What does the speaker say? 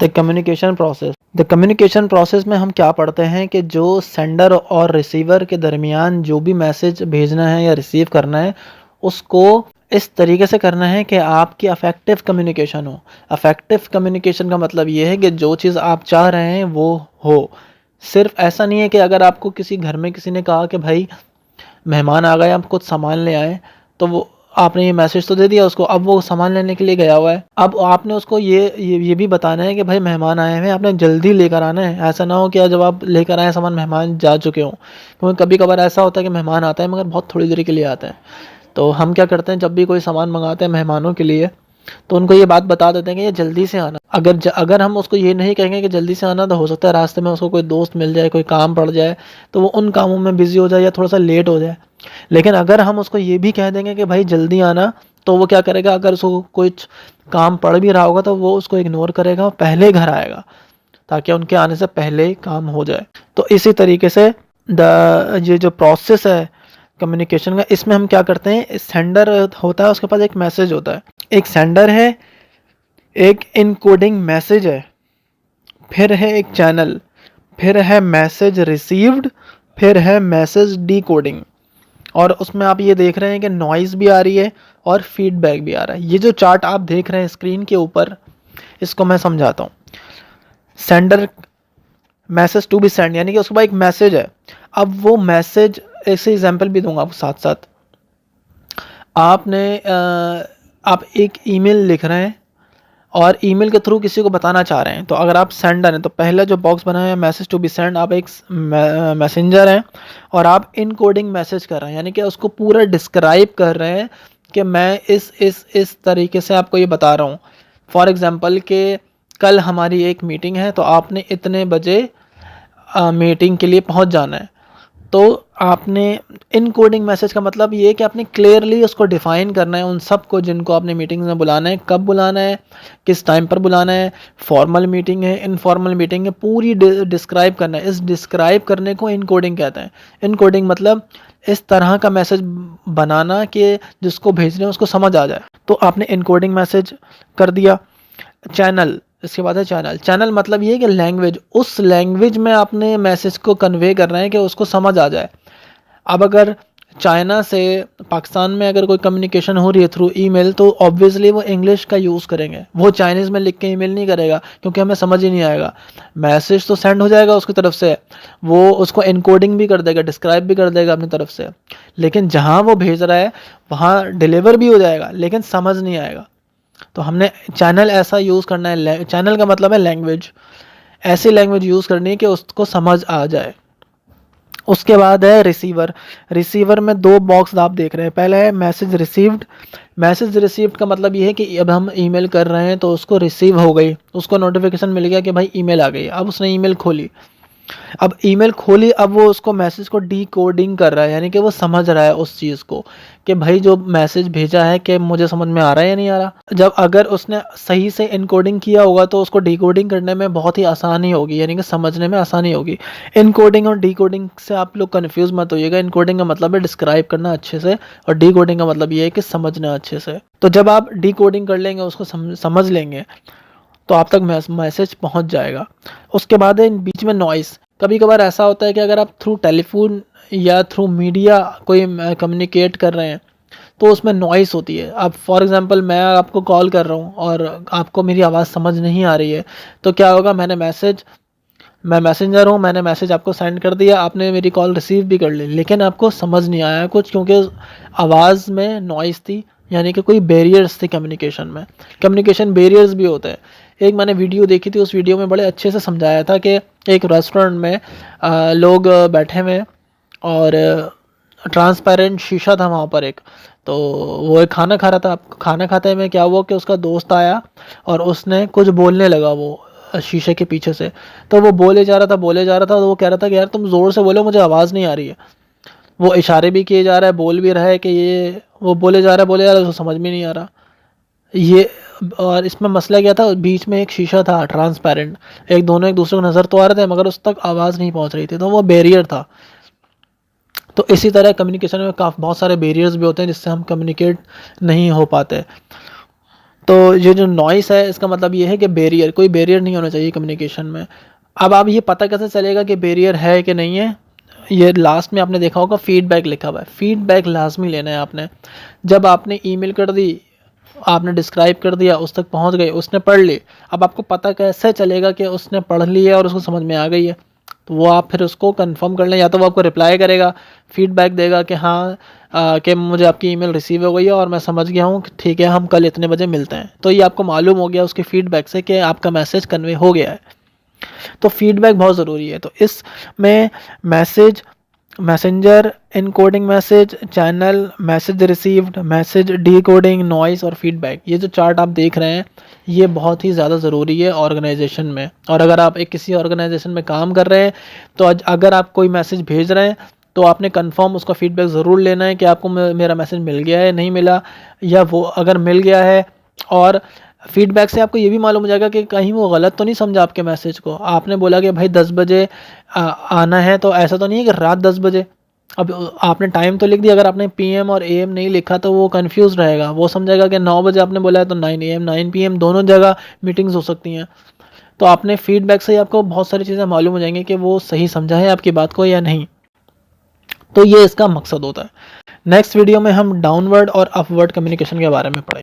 The communication process में हम क्या पढ़ते हैं कि जो सेंडर और रिसीवर के दरमियान जो भी मैसेज भेजना है या रिसीव करना है, उसको इस तरीके से करना है कि आपकी अफेक्टिव कम्युनिकेशन हो। अफेक्टिव कम्युनिकेशन का मतलब ये है कि जो चीज़ आप चाह रहे हैं वो हो। सिर्फ ऐसा नहीं है कि अगर आपको किसी घर में किसी ने कहा कि भाई मेहमान आ गए, आप कुछ सामान ले आए, तो वो आपने ये मैसेज तो दे दिया उसको, अब वो सामान लेने के लिए गया हुआ है। अब आपने उसको ये भी बताना है कि भाई मेहमान आए हैं, आपने जल्दी लेकर आना है। ऐसा ना हो कि जब आप लेकर आए सामान मेहमान जा चुके हों, क्योंकि कभी कभार ऐसा होता है कि मेहमान आता है मगर बहुत थोड़ी देर के लिए आता है। तो हम क्या करते हैं, जब भी कोई सामान मंगाते हैं मेहमानों के लिए, तो उनको ये बात बता देते हैं कि ये जल्दी से आना। अगर हम उसको ये नहीं कहेंगे कि जल्दी से आना, तो हो सकता है रास्ते में उसको कोई दोस्त मिल जाए, कोई काम पड़ जाए, तो वो उन कामों में बिजी हो जाए या थोड़ा सा लेट हो जाए। लेकिन अगर हम उसको ये भी कह देंगे कि भाई जल्दी आना, तो वो क्या करेगा, अगर उसको कुछ काम पड़ भी रहा होगा तो वो उसको इग्नोर करेगा, पहले घर आएगा ताकि उनके आने से पहले काम हो जाए। तो इसी तरीके से ये जो प्रोसेस है कम्युनिकेशन का, इसमें हम क्या करते हैं, सेंडर होता है, उसके पास एक मैसेज होता है। एक सेंडर है, एक इनकोडिंग मैसेज है, फिर है एक चैनल, फिर है मैसेज रिसीव्ड, फिर है मैसेज डिकोडिंग। और उसमें आप ये देख रहे हैं कि नॉइज़ भी आ रही है और फीडबैक भी आ रहा है। ये जो चार्ट आप देख रहे हैं स्क्रीन के ऊपर, इसको मैं समझाता हूँ। Sender message to be send, यानी कि उसके पास एक मैसेज है। अब वो मैसेज, ऐसे एग्जांपल भी दूंगा आपको साथ साथ। आप एक ईमेल लिख रहे हैं और ईमेल के थ्रू किसी को बताना चाह रहे हैं, तो अगर आप सेंडर हैं तो पहला जो बॉक्स बना है मैसेज टू बी सेंड, आप एक मैसेंजर हैं और आप इनकोडिंग मैसेज कर रहे हैं, यानी कि उसको पूरा डिस्क्राइब कर रहे हैं कि मैं इस तरीके से आपको ये बता रहा हूँ। फॉर एग्जांपल कि कल हमारी एक मीटिंग है, तो आपने इतने बजे मीटिंग के लिए पहुंच जाना है। तो आपने इनकोडिंग मैसेज का मतलब ये है कि आपने क्लियरली उसको डिफाइन करना है उन सबको जिनको आपने मीटिंग्स में बुलाना है, कब बुलाना है, किस टाइम पर बुलाना है, फॉर्मल मीटिंग है, इनफॉर्मल मीटिंग है, पूरी डिस्क्राइब करना है। इस डिस्क्राइब करने को इनकोडिंग कहते हैं। इनकोडिंग मतलब इस तरह का मैसेज बनाना कि जिसको भेजने उसको समझ आ जाए। तो आपने इनकोडिंग मैसेज कर दिया। चैनल, इसके बाद है चैनल। चैनल मतलब ये है कि लैंग्वेज, उस लैंग्वेज में आपने मैसेज को कन्वे कर रहे हैं कि उसको समझ आ जाए। अब अगर चाइना से पाकिस्तान में अगर कोई कम्युनिकेशन हो रही है थ्रू ईमेल, तो ऑब्वियसली वो इंग्लिश का यूज़ करेंगे, वो चाइनीज़ में लिख के ईमेल नहीं करेगा क्योंकि हमें समझ ही नहीं आएगा। मैसेज तो सेंड हो जाएगा उसकी तरफ से, वो उसको इनकोडिंग भी कर देगा, डिस्क्राइब भी कर देगा अपनी तरफ से, लेकिन जहाँ वो भेज रहा है वहाँ डिलीवर भी हो जाएगा लेकिन समझ नहीं आएगा। तो हमने चैनल ऐसा यूज़ करना है, चैनल का मतलब है लैंग्वेज, ऐसी लैंग्वेज यूज़ करनी है कि उसको समझ आ जाए। उसके बाद है रिसीवर। रिसीवर में दो बॉक्स आप देख रहे हैं, पहला है मैसेज रिसीव्ड। मैसेज रिसीव्ड का मतलब ये है कि अब हम ईमेल कर रहे हैं तो उसको रिसीव हो गई, उसको नोटिफिकेशन मिल गया कि भाई ईमेल आ गई। अब उसने ईमेल खोली, अब ईमेल खोली, अब वो उसको मैसेज को डिकोडिंग कर रहा है, यानी कि वो समझ रहा है उस चीज़ को कि भाई जो मैसेज भेजा है कि मुझे समझ में आ रहा है या नहीं आ रहा। जब अगर उसने सही से इनकोडिंग किया होगा तो उसको डिकोडिंग करने में बहुत ही आसानी होगी, यानी कि समझने में आसानी होगी। इनकोडिंग और डिकोडिंग से आप लोग कन्फ्यूज मत होइएगा। इनकोडिंग का मतलब है डिस्क्राइब करना अच्छे से और डिकोडिंग का मतलब ये है कि समझना अच्छे से। तो जब आप डिकोडिंग कर लेंगे, उसको समझ लेंगे, तो आप तक मैसेज पहुंच जाएगा। उसके बाद है बीच में नॉइस। कभी कभार ऐसा होता है कि अगर आप थ्रू टेलीफोन या थ्रू मीडिया कोई कम्युनिकेट कर रहे हैं तो उसमें नॉइस होती है। अब फॉर एग्जांपल मैं आपको कॉल कर रहा हूँ और आपको मेरी आवाज़ समझ नहीं आ रही है, तो क्या होगा, मैं मैसेंजर हूँ, मैंने मैसेज आपको सेंड कर दिया, आपने मेरी कॉल रिसीव भी कर ली, लेकिन आपको समझ नहीं आया कुछ, क्योंकि आवाज़ में नॉइस थी, यानी कि कोई बैरियर्स थे कम्युनिकेशन में। कम्युनिकेशन बैरियर्स भी होते हैं। एक मैंने वीडियो देखी थी, उस वीडियो में बड़े अच्छे से समझाया था कि एक रेस्टोरेंट में लोग बैठे हुए और ट्रांसपेरेंट शीशा था वहाँ पर एक, तो वो एक खाना खा रहा था। खाना खाते में क्या हुआ कि उसका दोस्त आया और उसने कुछ बोलने लगा वो शीशे के पीछे से, तो वो बोले जा रहा था, तो वो कह रहा था कि यार तुम ज़ोर से बोलो, मुझे आवाज़ नहीं आ रही है। वो इशारे भी किए जा रहा है, बोल भी रहा है कि ये, वो बोले जा रहा है, उसको समझ में नहीं आ रहा ये। और इसमें मसला क्या था, बीच में एक शीशा था ट्रांसपेरेंट, दोनों एक दूसरे को नज़र तो आ रहे थे मगर उस तक आवाज़ नहीं पहुंच रही थी, तो वो बैरियर था। तो इसी तरह कम्युनिकेशन में बहुत सारे बैरियर्स भी होते हैं जिससे हम कम्युनिकेट नहीं हो पाते। तो ये जो नॉइस है इसका मतलब ये है कि बैरियर, कोई बैरियर नहीं होना चाहिए कम्युनिकेशन में। अब आप ये पता कैसे चलेगा कि बैरियर है कि नहीं है, ये लास्ट में आपने देखा होगा फीडबैक लिखा हुआ है, फीडबैक लाजमी लेना है आपने। जब आपने ईमेल कर दी, आपने डिस्क्राइब कर दिया, उस तक पहुंच गए, उसने पढ़ ली, अब आपको पता कैसे चलेगा कि उसने पढ़ ली है और उसको समझ में आ गई है। तो वो आप फिर उसको कंफर्म कर लें, या तो वो आपको रिप्लाई करेगा, फीडबैक देगा कि हाँ कि मुझे आपकी ईमेल रिसीव हो गई है और मैं समझ गया हूँ, ठीक है हम कल इतने बजे मिलते हैं। तो ये आपको मालूम हो गया उसके फीडबैक से कि आपका मैसेज कन्वे हो गया है। तो फीडबैक बहुत ज़रूरी है। तो इसमें message, messenger, encoding message, channel, message received, message decoding, noise और फीडबैक, ये जो चार्ट आप देख रहे हैं ये बहुत ही ज़्यादा ज़रूरी है ऑर्गेनाइजेशन में। और अगर आप एक किसी ऑर्गेनाइजेशन में काम कर रहे हैं तो अगर आप कोई मैसेज भेज रहे हैं तो आपने कंफर्म उसका फीडबैक ज़रूर लेना है कि आपको मेरा मैसेज मिल गया है, नहीं मिला, या वो अगर मिल गया है, और फीडबैक से आपको ये भी मालूम हो जाएगा कि कहीं वो गलत तो नहीं समझा आपके मैसेज को। आपने बोला कि भाई 10 बजे आना है, तो ऐसा तो नहीं है कि रात 10 बजे। अब आपने टाइम तो लिख दिया, अगर आपने पीएम और एएम नहीं लिखा तो वो कंफ्यूज रहेगा, वो समझेगा कि 9 बजे आपने बोला है तो 9 AM 9 PM दोनों जगह मीटिंग्स हो सकती हैं। तो आपने फीडबैक से ही आपको बहुत सारी चीज़ें मालूम हो जाएंगी कि वो सही समझा है आपकी बात को या नहीं। तो ये इसका मकसद होता है। नेक्स्ट वीडियो में हम डाउनवर्ड और अपवर्ड कम्युनिकेशन के बारे में पढ़ेंगे।